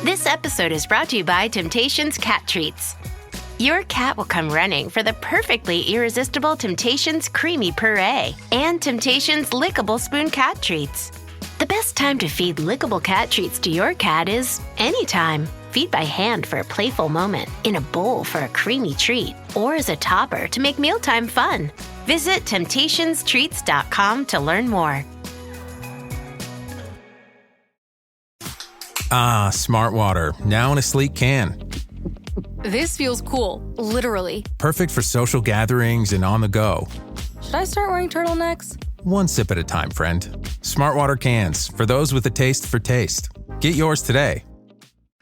This episode is brought to you by Temptations Cat Treats. Your cat will come running for the perfectly irresistible Temptations Creamy Puree and Temptations Lickable Spoon Cat Treats. The best time to feed lickable cat treats to your cat is anytime. Feed by hand for a playful moment, in a bowl for a creamy treat, or as a topper to make mealtime fun. Visit temptationstreats.com to learn more. Ah, Smart Water, now in a sleek can. This feels cool, literally. Perfect for social gatherings and on the go. Should I start wearing turtlenecks? One sip at a time, friend. Smart Water cans, for those with a taste for taste. Get yours today.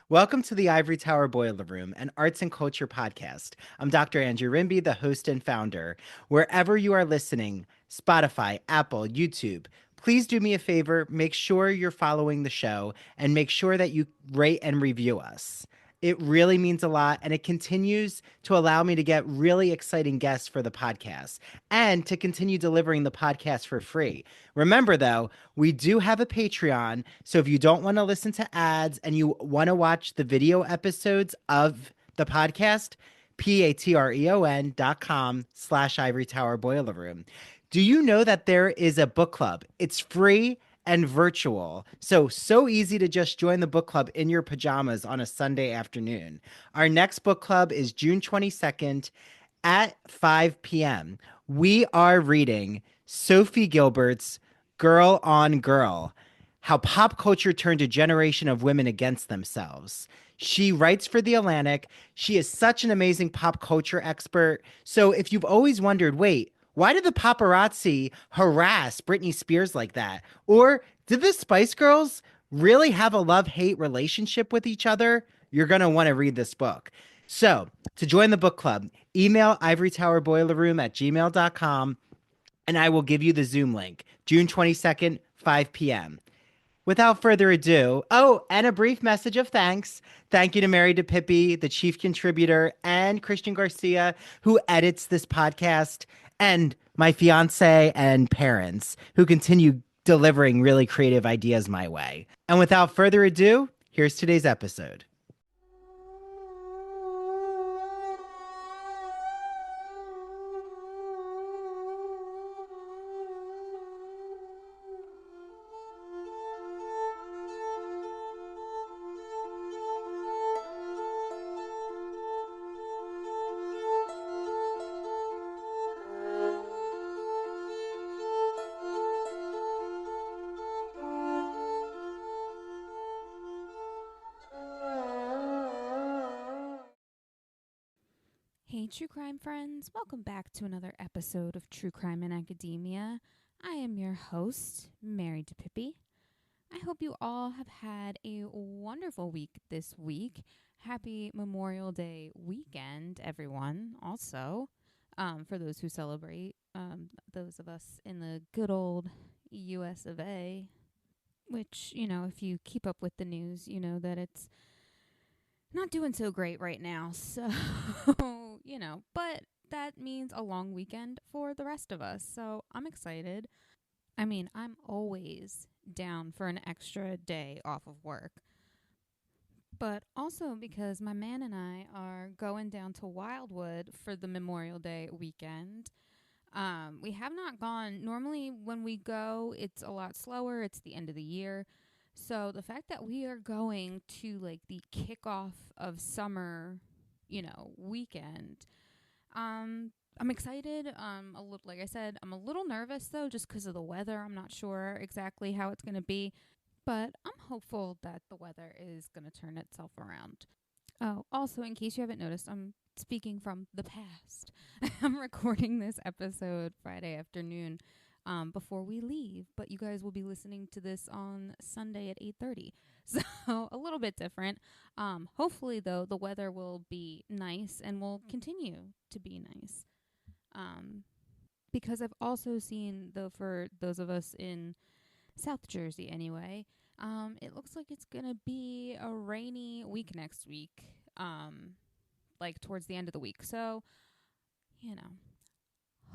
Welcome to the Ivory Tower Boiler Room, an arts and culture podcast. I'm Dr. Andrew Rimby, the host and founder. Wherever you are listening, Spotify, Apple, YouTube, please do me a favor, make sure you're following the show and make sure that you rate and review us. It really means a lot, and it continues to allow me to get really exciting guests for the podcast and to continue delivering the podcast for free. Remember, though, we do have a Patreon, so if you don't want to listen to ads and you want to watch the video episodes of the podcast, patreon.com/Ivory Tower Boiler Room. Do you know that there is a book club? It's free and virtual. So easy to just join the book club in your pajamas on a Sunday afternoon. Our next book club is June 22nd at 5 p.m. We are reading Sophie Gilbert's Girl on Girl, How Pop Culture Turned a Generation of Women Against Themselves. She writes for The Atlantic. She is such an amazing pop culture expert. So if you've always wondered, wait, why did the paparazzi harass Britney Spears like that? Or did the Spice Girls really have a love-hate relationship with each other? You're going to want to read this book. So to join the book club, email ivorytowerboilerroom@gmail.com and I will give you the Zoom link, June 22nd, 5 p.m. Without further ado, and a brief message of thanks. Thank you to Mary DePippi, the chief contributor, and Christian Garcia, who edits this podcast, and my fiance and parents, who continue delivering really creative ideas my way. And without further ado, here's today's episode. Hey, true crime friends, welcome back to another episode of True Crime in Academia. I am your host, Mary DePippi. I hope you all have had a wonderful week this week. Happy Memorial Day weekend, everyone, also, for those who celebrate, those of us in the good old US of A, which, you know, if you keep up with the news, you know that it's not doing so great right now, so, you know, but that means a long weekend for the rest of us, so I'm excited. I mean, I'm always down for an extra day off of work, but also because my man and I are going down to Wildwood for the Memorial Day weekend. We have not gone. Normally when we go, it's a lot slower. It's the end of the year. So the fact that we are going to like the kickoff of summer, you know, weekend, I'm excited. Like I said, I'm a little nervous though, just because of the weather. I'm not sure exactly how it's going to be, but I'm hopeful that the weather is going to turn itself around. Oh, also, in case you haven't noticed, I'm speaking from the past. I'm recording this episode Friday afternoon before we leave, but you guys will be listening to this on Sunday at 8:30, so a little bit different. Hopefully, though, the weather will be nice and will continue to be nice, because I've also seen, though, for those of us in South Jersey anyway, it looks like it's gonna be a rainy week next week, like towards the end of the week, so, you know,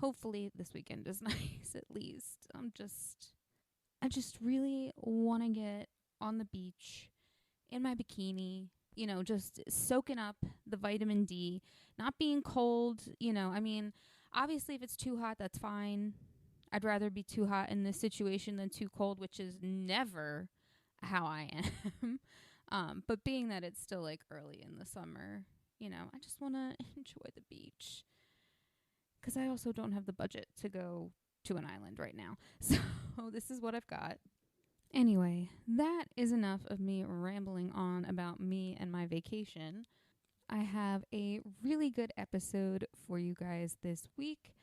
hopefully this weekend is nice at least. I just really want to get on the beach in my bikini, just soaking up the vitamin D, not being cold, obviously if it's too hot, that's fine. I'd rather be too hot in this situation than too cold, which is never how I am. But being that it's still like early in the summer, I just want to enjoy the beach. Because I also don't have the budget to go to an island right now. So this is what I've got. Anyway, that is enough of me rambling on about me and my vacation. I have a really good episode for you guys this week.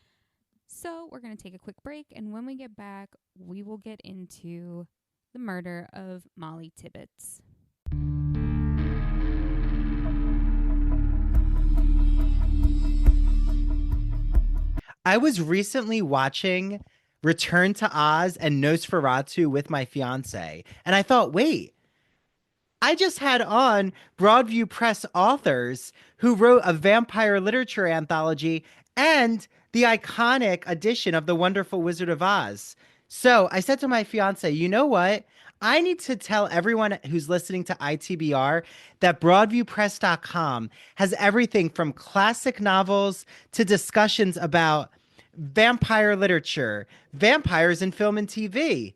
So we're going to take a quick break, and when we get back, we will get into the murder of Mollie Tibbetts. I was recently watching Return to Oz and Nosferatu with my fiance, and I thought, wait, I just had on Broadview Press authors who wrote a vampire literature anthology and the iconic edition of The Wonderful Wizard of Oz. So I said to my fiance, you know what? I need to tell everyone who's listening to ITBR that BroadviewPress.com has everything from classic novels to discussions about vampire literature, vampires in film and TV,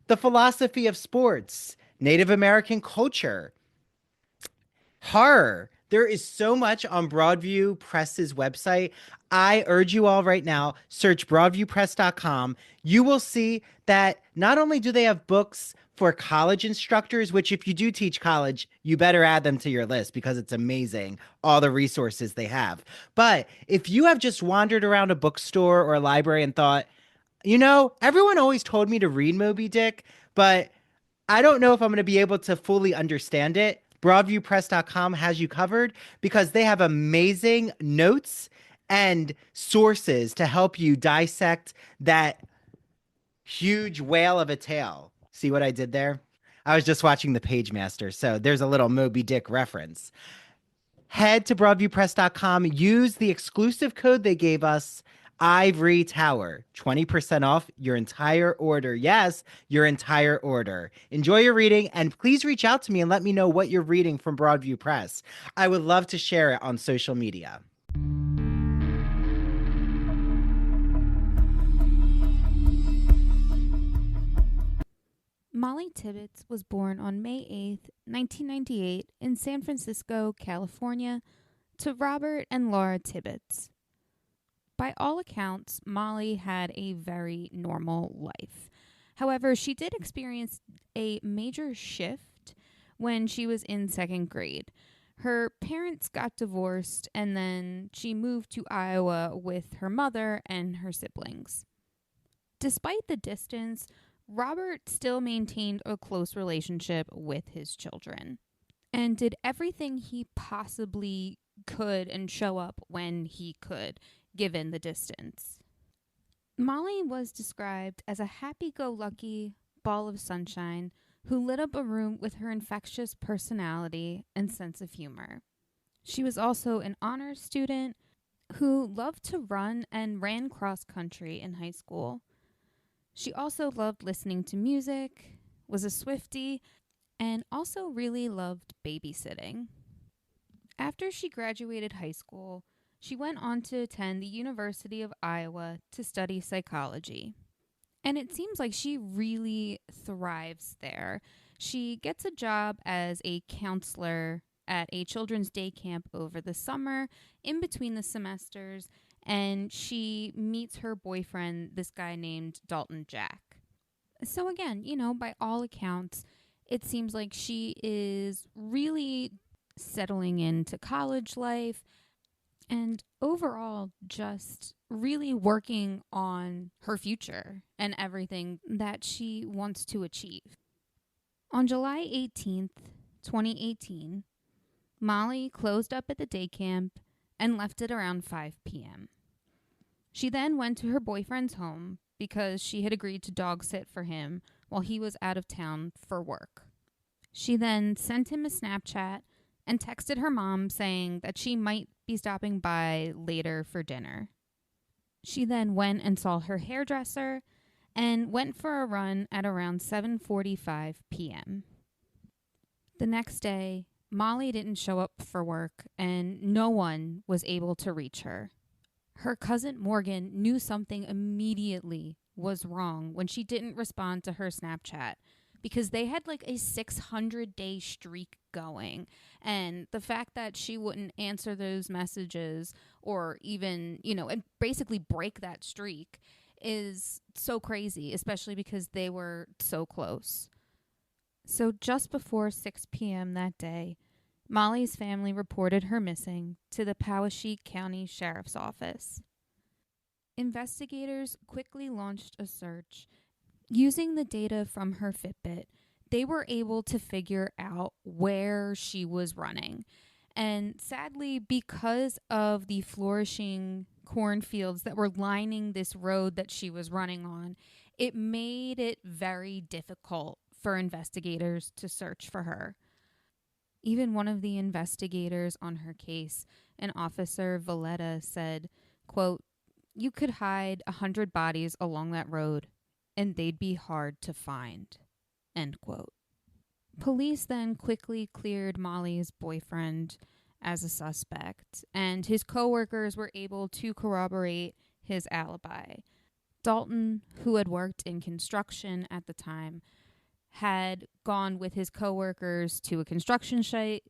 the philosophy of sports, Native American culture, horror. There is so much on Broadview Press's website. I urge you all right now, search broadviewpress.com. You will see that not only do they have books for college instructors, which if you do teach college, you better add them to your list because it's amazing, all the resources they have. But if you have just wandered around a bookstore or a library and thought, everyone always told me to read Moby Dick, but I don't know if I'm going to be able to fully understand it. Broadviewpress.com has you covered because they have amazing notes and sources to help you dissect that huge whale of a tale. See what I did there? I was just watching The Page Master, so there's a little Moby Dick reference. Head to broadviewpress.com, use the exclusive code they gave us, Ivory Tower, 20% off your entire order. Yes, your entire order. Enjoy your reading, and please reach out to me and let me know what you're reading from Broadview Press. I would love to share it on social media. Mollie Tibbetts was born on May 8th, 1998 in San Francisco, California, to Robert and Laura Tibbetts. By all accounts, Mollie had a very normal life. However, she did experience a major shift when she was in second grade. Her parents got divorced, and then she moved to Iowa with her mother and her siblings. Despite the distance, Robert still maintained a close relationship with his children and did everything he possibly could and show up when he could, given the distance. Mollie was described as a happy-go-lucky ball of sunshine who lit up a room with her infectious personality and sense of humor. She was also an honors student who loved to run and ran cross-country in high school. She also loved listening to music, was a Swiftie, and also really loved babysitting. After she graduated high school, she went on to attend the University of Iowa to study psychology. And it seems like she really thrives there. She gets a job as a counselor at a children's day camp over the summer, in between the semesters, and she meets her boyfriend, this guy named Dalton Jack. So again, by all accounts, it seems like she is really settling into college life and overall just really working on her future and everything that she wants to achieve. On July 18th, 2018, Mollie closed up at the day camp and left it around 5 p.m. She then went to her boyfriend's home because she had agreed to dog sit for him while he was out of town for work. She then sent him a Snapchat and texted her mom saying that she might be stopping by later for dinner. She then went and saw her hairdresser and went for a run at around 7:45 p.m. The next day, Mollie didn't show up for work and no one was able to reach her. Her cousin Morgan knew something immediately was wrong when she didn't respond to her Snapchat because they had like a 600-day streak going. And the fact that she wouldn't answer those messages or even, and basically break that streak is so crazy, especially because they were so close. So just before 6 p.m. that day, Mollie's family reported her missing to the Poweshiek County Sheriff's Office. Investigators quickly launched a search. Using the data from her Fitbit, they were able to figure out where she was running. And sadly, because of the flourishing cornfields that were lining this road that she was running on, it made it very difficult for investigators to search for her. Even one of the investigators on her case, an officer Valletta, said, quote, "You could hide 100 bodies along that road and they'd be hard to find," end quote. Police then quickly cleared Mollie's boyfriend as a suspect, and his coworkers were able to corroborate his alibi. Dalton, who had worked in construction at the time, had gone with his coworkers to a construction site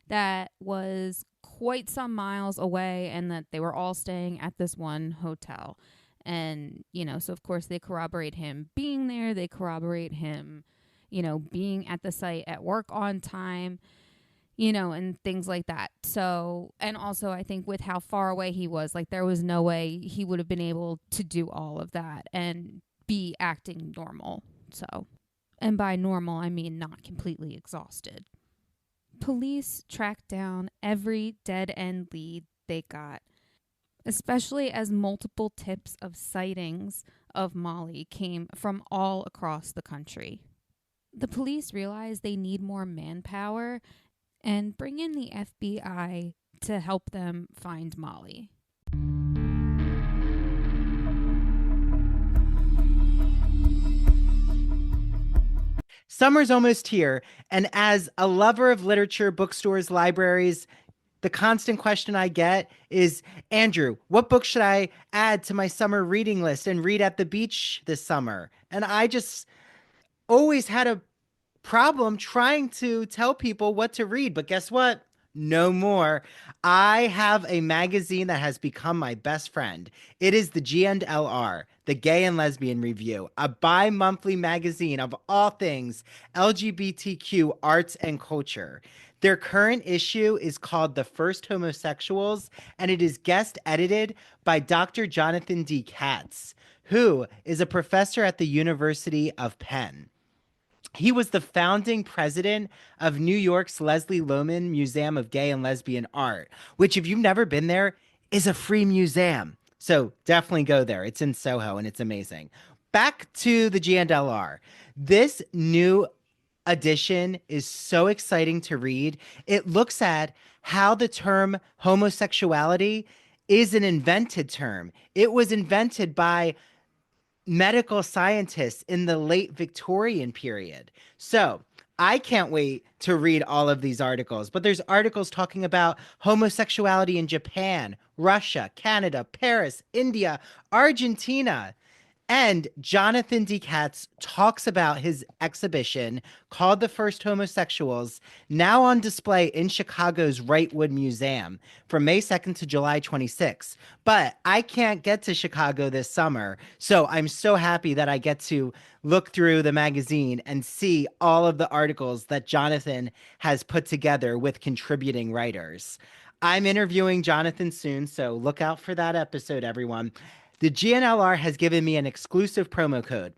that was quite some miles away, and that they were all staying at this one hotel. And, so of course they corroborate him being there. They corroborate him, being at the site at work on time, and things like that. So, and also I think with how far away he was, like there was no way he would have been able to do all of that and be acting normal. So, and by normal, I mean not completely exhausted. Police tracked down every dead-end lead they got, especially as multiple tips of sightings of Mollie came from all across the country. The police realized they need more manpower and bring in the FBI to help them find Mollie. Summer's almost here, and as a lover of literature, bookstores, libraries, the constant question I get is, Andrew, what book should I add to my summer reading list and read at the beach this summer? And I just always had a problem trying to tell people what to read, but guess what? No more. I have a magazine that has become my best friend. It is the G&LR, the Gay and Lesbian Review, a bi-monthly magazine of all things LGBTQ arts and culture. Their current issue is called The First Homosexuals, and it is guest edited by Dr. Jonathan D. Katz, who is a professor at the University of Penn. He was the founding president of New York's Leslie Lohman Museum of Gay and Lesbian Art, which, if you've never been there, is a free museum. So definitely go there. It's in Soho and it's amazing. Back to the GNLR. This new edition is so exciting to read. It looks at how the term homosexuality is an invented term. It was invented by medical scientists in the late Victorian period. So I can't wait to read all of these articles, but there's articles talking about homosexuality in Japan, Russia, Canada, Paris, India, Argentina. And Jonathan D. Katz talks about his exhibition called The First Homosexuals, now on display in Chicago's Wrightwood Museum from May 2nd to July 26th. But I can't get to Chicago this summer, so I'm so happy that I get to look through the magazine and see all of the articles that Jonathan has put together with contributing writers. I'm interviewing Jonathan soon, so look out for that episode, everyone. The GNLR has given me an exclusive promo code.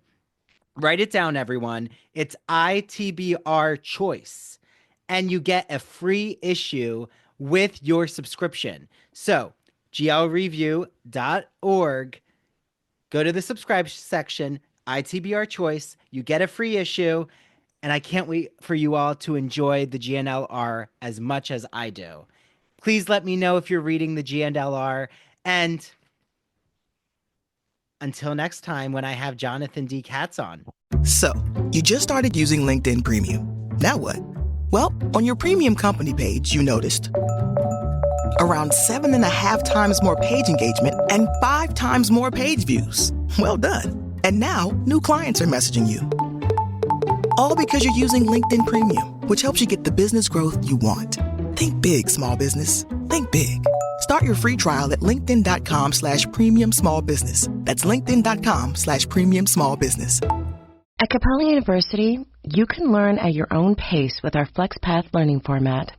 Write it down, everyone. It's ITBR Choice, and you get a free issue with your subscription. So, glreview.org, go to the subscribe section, ITBR Choice, you get a free issue, and I can't wait for you all to enjoy the GNLR as much as I do. Please let me know if you're reading the GNLR, and until next time when I have Jonathan D. Katz on. So, you just started using LinkedIn Premium. Now what? Well, on your premium company page, you noticed around 7.5 times more page engagement and 5 times more page views. Well done. And now, new clients are messaging you. All because you're using LinkedIn Premium, which helps you get the business growth you want. Think big, small business. Think big. Start your free trial at linkedin.com/premium small business. That's linkedin.com/premium small business. At Capella University, you can learn at your own pace with our FlexPath learning format.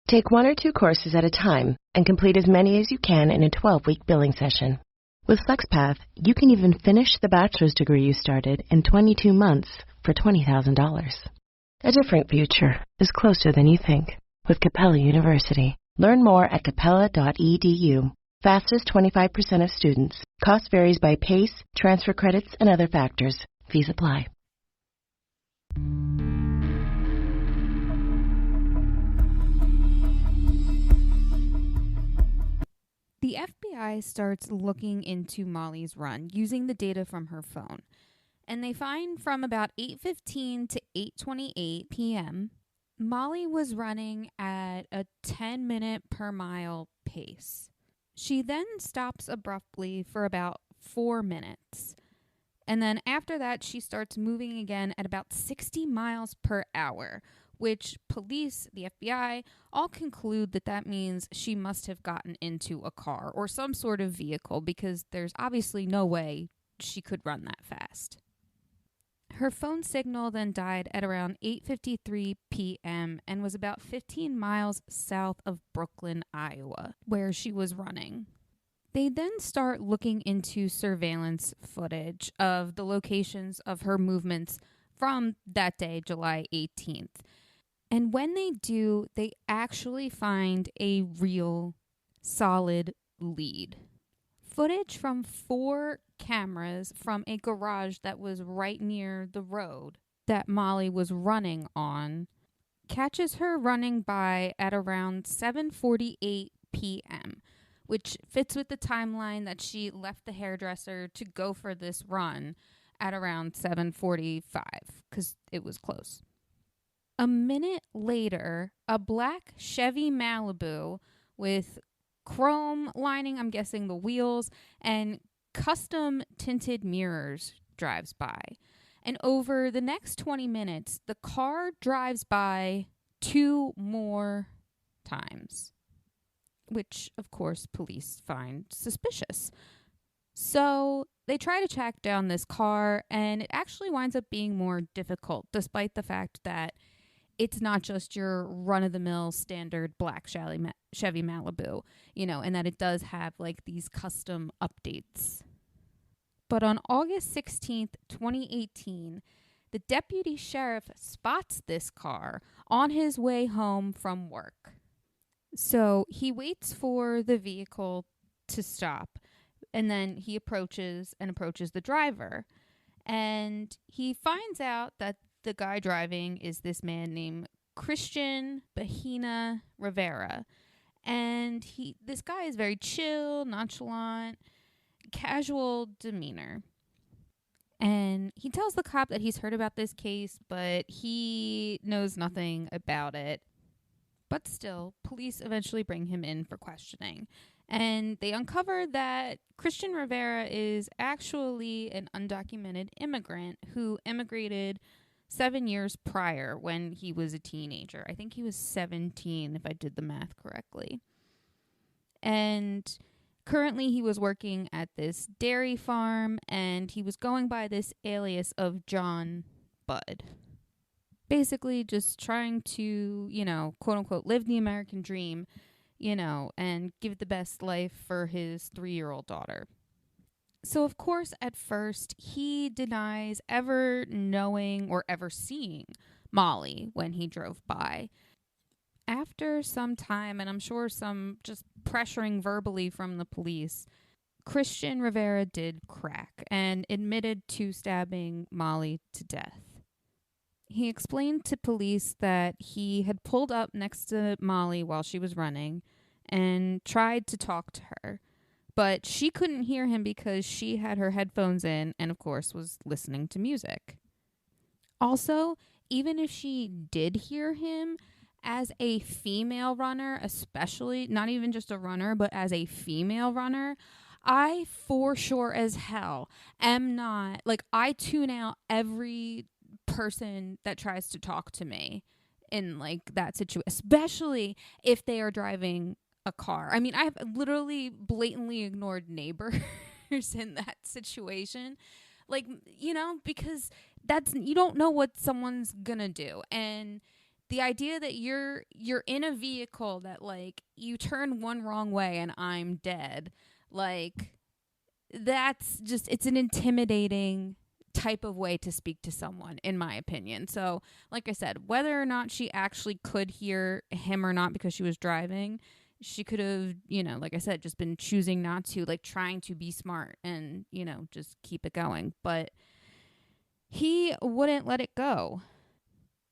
Take 1 or 2 courses at a time and complete as many as you can in a 12-week billing session. With FlexPath, you can even finish the bachelor's degree you started in 22 months for $20,000. A different future is closer than you think with Capella University. Learn more at capella.edu. Fastest 25% of students. Cost varies by pace, transfer credits, and other factors. Fees apply. The FBI starts looking into Mollie's run using the data from her phone. And they find from about 8:15 to 8:28 p.m., Mollie was running at a 10-minute per mile pace. She then stops abruptly for about 4 minutes. And then after that, she starts moving again at about 60 miles per hour, which police, the FBI, all conclude that means she must have gotten into a car or some sort of vehicle because there's obviously no way she could run that fast. Her phone signal then died at around 8:53 p.m. and was about 15 miles south of Brooklyn, Iowa, where she was running. They then start looking into surveillance footage of the locations of her movements from that day, July 18th. And when they do, they actually find a real solid lead. Footage from 4 cameras from a garage that was right near the road that Mollie was running on catches her running by at around 7:48 p.m., which fits with the timeline that she left the hairdresser to go for this run at around 7:45 because it was close. A minute later, a black Chevy Malibu with chrome lining, I'm guessing the wheels, and custom tinted mirrors drives by. And over the next 20 minutes, the car drives by 2 more times, which, of course, police find suspicious. So they try to track down this car, and it actually winds up being more difficult, despite the fact that it's not just your run-of-the-mill standard black Chevy Malibu, and that it does have, these custom updates. But on August 16th, 2018, the deputy sheriff spots this car on his way home from work. So he waits for the vehicle to stop, and then he approaches the driver. And he finds out that the guy driving is this man named Christian Bahina Rivera. And this guy is very chill, nonchalant, casual demeanor. And he tells the cop that he's heard about this case, but he knows nothing about it. But still, police eventually bring him in for questioning. And they uncover that Christian Rivera is actually an undocumented immigrant who immigrated 7 years prior when he was a teenager. I think he was 17, if I did the math correctly. And currently he was working at this dairy farm, and he was going by this alias of John Budd. Basically just trying to, quote unquote, live the American dream, and give the best life for his 3-year-old daughter. So, of course, at first, he denies ever knowing or ever seeing Mollie when he drove by. After some time, and I'm sure some just pressuring verbally from the police, Christian Rivera did crack and admitted to stabbing Mollie to death. He explained to police that he had pulled up next to Mollie while she was running and tried to talk to her. But she couldn't hear him because she had her headphones in and, of course, was listening to music. Also, even if she did hear him, as a female runner, especially, not even just a runner, but as a female runner, I for sure as hell am not, like, I tune out every person that tries to talk to me in, like, that situation, especially if they are driving a car. I mean, I've literally blatantly ignored neighbors in that situation. Like, because you don't know what someone's gonna do. And the idea that you're in a vehicle that, like, you turn one wrong way and I'm dead, like, that's just, it's an intimidating type of way to speak to someone, in my opinion. So, like I said, whether or not she actually could hear him or not because she was driving, she could have, like I said, just been choosing not to, like, trying to be smart and, just keep it going. But he wouldn't let it go.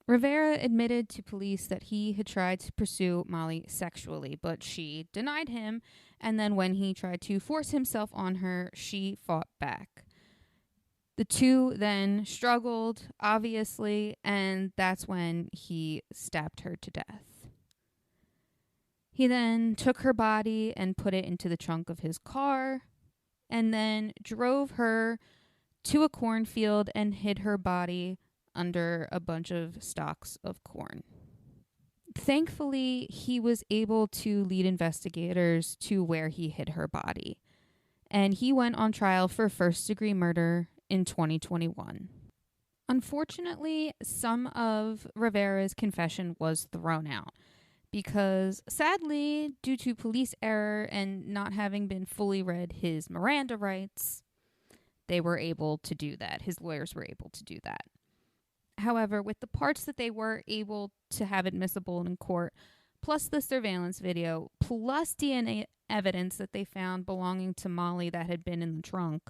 Rivera admitted to police that he had tried to pursue Mollie sexually, but she denied him, and then when he tried to force himself on her, she fought back. The two then struggled, obviously, and that's when he stabbed her to death. He then took her body and put it into the trunk of his car, and then drove her to a cornfield and hid her body under a bunch of stalks of corn. Thankfully, he was able to lead investigators to where he hid her body, and he went on trial for first-degree murder in 2021. Unfortunately, some of Rivera's confession was thrown out because, sadly, due to police error and not having been fully read his Miranda rights, they were able to do that. His lawyers were able to do that. However, with the parts that they were able to have admissible in court, plus the surveillance video, plus DNA evidence that they found belonging to Mollie that had been in the trunk,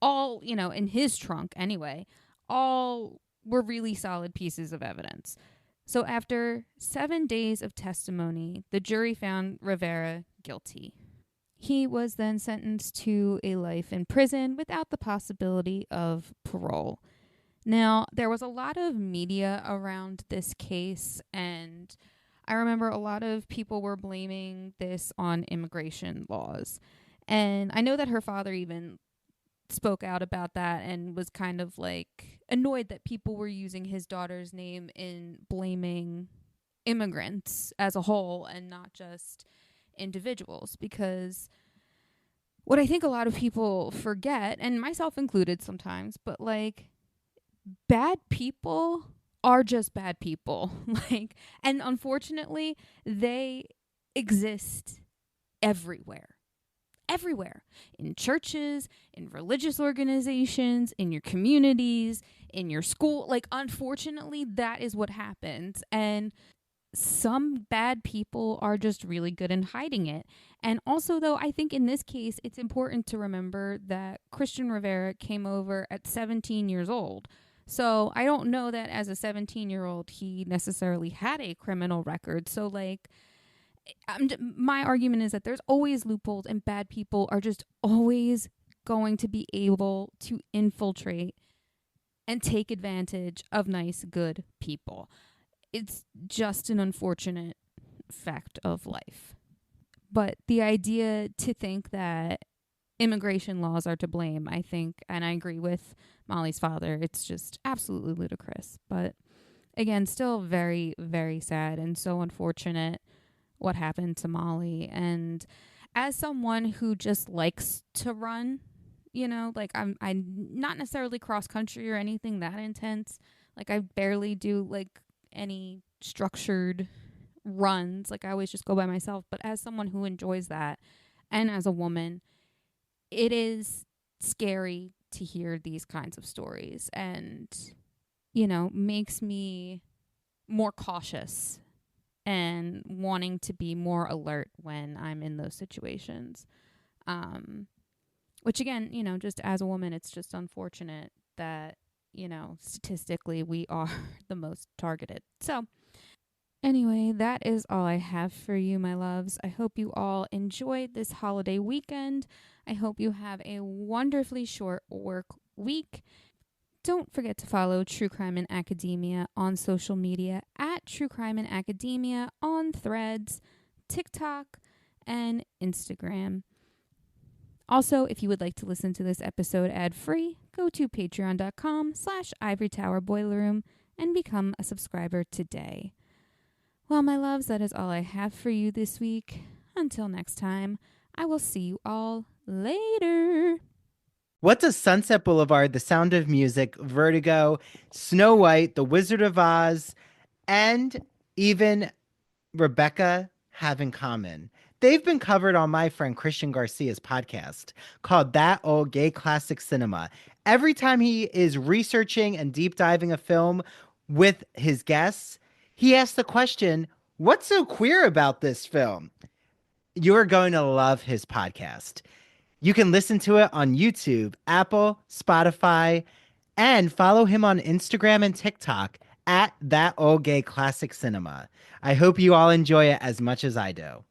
all, in his trunk anyway, all were really solid pieces of evidence. So after 7 days of testimony, the jury found Rivera guilty. He was then sentenced to a life in prison without the possibility of parole. Now, there was a lot of media around this case, and I remember a lot of people were blaming this on immigration laws. And I know that her father even spoke out about that and was kind of, like, annoyed that people were using his daughter's name in blaming immigrants as a whole and not just individuals, because what I think a lot of people forget, and myself included sometimes, but, like, bad people are just bad people. Like, and unfortunately, they exist everywhere. Everywhere. In churches, in religious organizations, in your communities, in your school. Like, unfortunately, that is what happens. And some bad people are just really good in hiding it. And also, though, I think in this case, it's important to remember that Christian Rivera came over at 17 years old. So I don't know that as a 17-year-old, he necessarily had a criminal record. So, like, my argument is that there's always loopholes, and bad people are just always going to be able to infiltrate and take advantage of nice, good people. It's just an unfortunate fact of life. But the idea to think that immigration laws are to blame, I think, and I agree with Mollie's father, it's just absolutely ludicrous. But again, still very, very sad and so unfortunate what happened to Mollie. And as someone who just likes to run, like, I'm not necessarily cross country or anything that intense. Like, I barely do, like, any structured runs. Like, I always just go by myself. But as someone who enjoys that, and as a woman, it is scary to hear these kinds of stories, and, makes me more cautious and wanting to be more alert when I'm in those situations. Which, again, just as a woman, it's just unfortunate that, statistically we are the most targeted. So anyway, that is all I have for you, my loves. I hope you all enjoyed this holiday weekend. I hope you have a wonderfully short work week. Don't forget to follow True Crime in Academia on social media at True Crime in Academia on Threads, TikTok, and Instagram. Also, if you would like to listen to this episode ad-free, go to patreon.com/Ivory Tower Boiler Room and become a subscriber today. Well, my loves, that is all I have for you this week. Until next time, I will see you all later. What does Sunset Boulevard, The Sound of Music, Vertigo, Snow White, The Wizard of Oz, and even Rebecca have in common? They've been covered on my friend Christian Garcia's podcast called That Old Gay Classic Cinema. Every time he is researching and deep diving a film with his guests, he asks the question, what's so queer about this film? You're going to love his podcast. You can listen to it on YouTube, Apple, Spotify, and follow him on Instagram and TikTok at That Old Gay Classic Cinema. I hope you all enjoy it as much as I do.